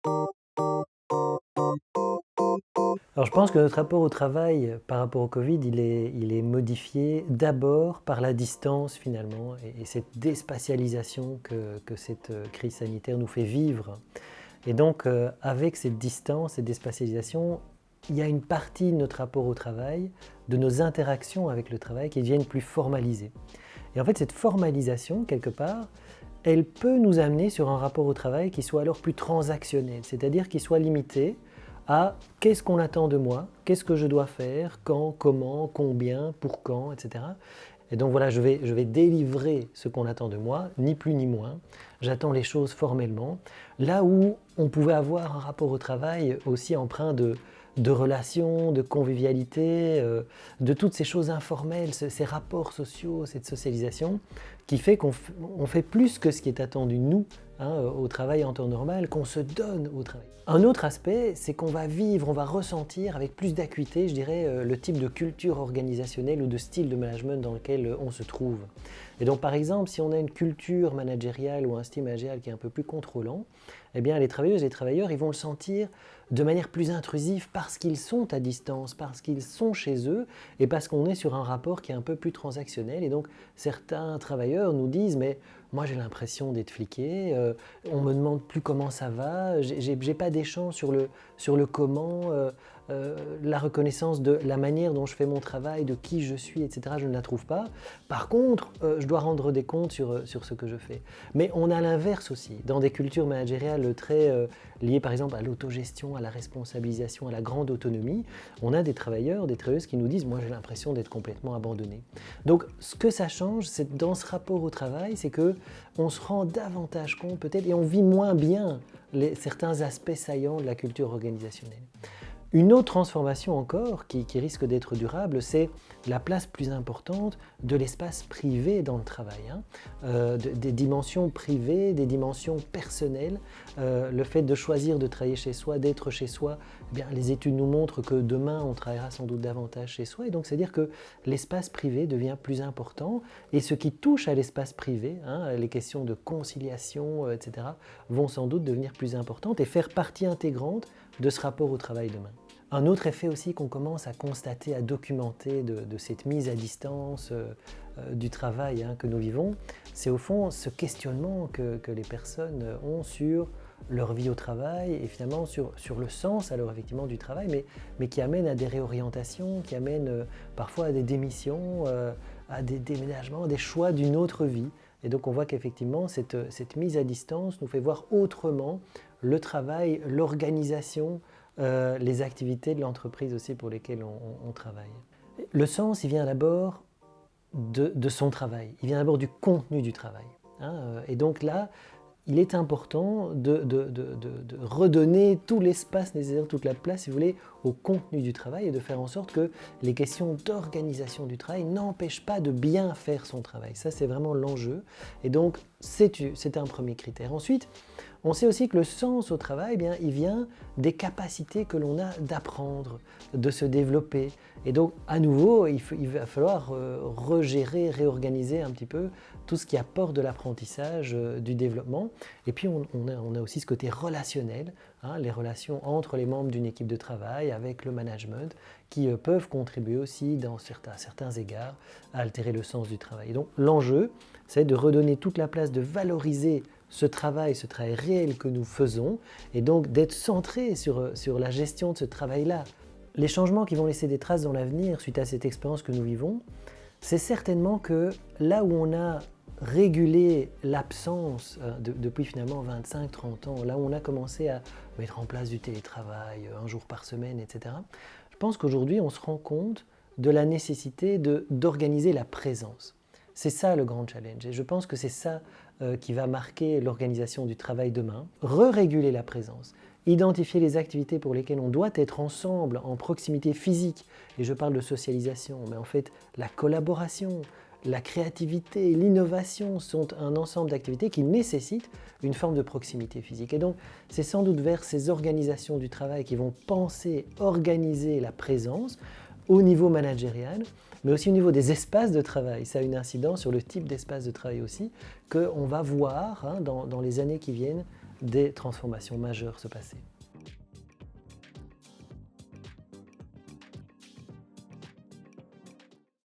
Alors je pense que notre rapport au travail, par rapport au Covid, il est modifié d'abord par la distance finalement et cette déspatialisation que cette, crise sanitaire nous fait vivre. Et donc, avec cette distance, cette déspatialisation, il y a une partie de notre rapport au travail, de nos interactions avec le travail qui deviennent plus formalisées. Et en fait, cette formalisation, quelque part, elle peut nous amener sur un rapport au travail qui soit alors plus transactionnel, c'est-à-dire qui soit limité à qu'est-ce qu'on attend de moi, qu'est-ce que je dois faire, quand, comment, combien, pour quand, etc. Et donc voilà, je vais délivrer ce qu'on attend de moi, ni plus ni moins. J'attends les choses formellement. Là où on pouvait avoir un rapport au travail aussi empreint de relations, de convivialité, de toutes ces choses informelles, ces rapports sociaux, cette socialisation, qui fait qu'on fait plus que ce qui est attendu de nous au travail en temps normal, qu'on se donne au travail. Un autre aspect, c'est qu'on va vivre, on va ressentir avec plus d'acuité, je dirais, le type de culture organisationnelle ou de style de management dans lequel on se trouve. Et donc par exemple, si on a une culture managériale ou un style managérial qui est un peu plus contrôlant, eh bien les travailleuses et les travailleurs, ils vont le sentir de manière plus intrusive parce qu'ils sont à distance, parce qu'ils sont chez eux et parce qu'on est sur un rapport qui est un peu plus transactionnel. Et donc certains travailleurs nous disent, mais moi j'ai l'impression d'être fliqué, on me demande plus comment ça va, j'ai pas d'échange sur le comment, la reconnaissance de la manière dont je fais mon travail, de qui je suis, etc. Je ne la trouve pas. Par contre, je dois rendre des comptes sur ce que je fais. Mais on a l'inverse aussi, dans des cultures managériales très liées par exemple à l'autogestion, à la responsabilisation, à la grande autonomie, on a des travailleurs, des travailleuses qui nous disent « moi j'ai l'impression d'être complètement abandonné ». Donc ce que ça change, c'est dans ce rapport au travail, c'est que on se rend davantage compte peut-être et on vit moins bien certains aspects saillants de la culture organisationnelle. Une autre transformation encore qui risque d'être durable, c'est la place plus importante de l'espace privé dans le travail, des dimensions privées, des dimensions personnelles, le fait de choisir de travailler chez soi, d'être chez soi, eh bien, les études nous montrent que demain on travaillera sans doute davantage chez soi et donc c'est-à-dire que l'espace privé devient plus important et ce qui touche à l'espace privé, les questions de conciliation, etc., vont sans doute devenir plus importantes et faire partie intégrante de ce rapport au travail demain. Un autre effet aussi qu'on commence à constater, à documenter de cette mise à distance du travail que nous vivons, c'est au fond ce questionnement que les personnes ont sur leur vie au travail et finalement sur le sens alors effectivement du travail, mais qui amène à des réorientations, qui amène parfois à des démissions, à des déménagements, à des choix d'une autre vie. Et donc on voit qu'effectivement cette mise à distance nous fait voir autrement le travail, l'organisation, les activités de l'entreprise aussi pour lesquelles on travaille. Le sens, il vient d'abord de son travail, il vient d'abord du contenu du travail. Et donc là, il est important de redonner tout l'espace nécessaire, toute la place, si vous voulez, au contenu du travail et de faire en sorte que les questions d'organisation du travail n'empêchent pas de bien faire son travail. Ça, c'est vraiment l'enjeu. Et donc, c'est un premier critère. Ensuite, on sait aussi que le sens au travail, eh bien, il vient des capacités que l'on a d'apprendre, de se développer. Et donc, à nouveau, il va falloir regérer, réorganiser un petit peu tout ce qui apporte de l'apprentissage, du développement. Et puis, on a aussi ce côté relationnel, les relations entre les membres d'une équipe de travail, avec le management, qui peuvent contribuer aussi, dans certains égards, à altérer le sens du travail. Et donc, l'enjeu, c'est de redonner toute la place, de valoriser ce travail réel que nous faisons, et donc d'être centré sur la gestion de ce travail-là. Les changements qui vont laisser des traces dans l'avenir suite à cette expérience que nous vivons, c'est certainement que là où on a régulé l'absence depuis finalement 25-30 ans, là où on a commencé à mettre en place du télétravail, un jour par semaine, etc., je pense qu'aujourd'hui on se rend compte de la nécessité d'organiser la présence. C'est ça le grand challenge et je pense que c'est ça qui va marquer l'organisation du travail demain. Re-réguler la présence, identifier les activités pour lesquelles on doit être ensemble en proximité physique, et je parle de socialisation, mais en fait la collaboration, la créativité, l'innovation sont un ensemble d'activités qui nécessitent une forme de proximité physique. Et donc c'est sans doute vers ces organisations du travail qui vont penser, organiser la présence au niveau managérial, mais aussi au niveau des espaces de travail. Ça a une incidence sur le type d'espace de travail aussi, qu'on va voir dans les années qui viennent des transformations majeures se passer.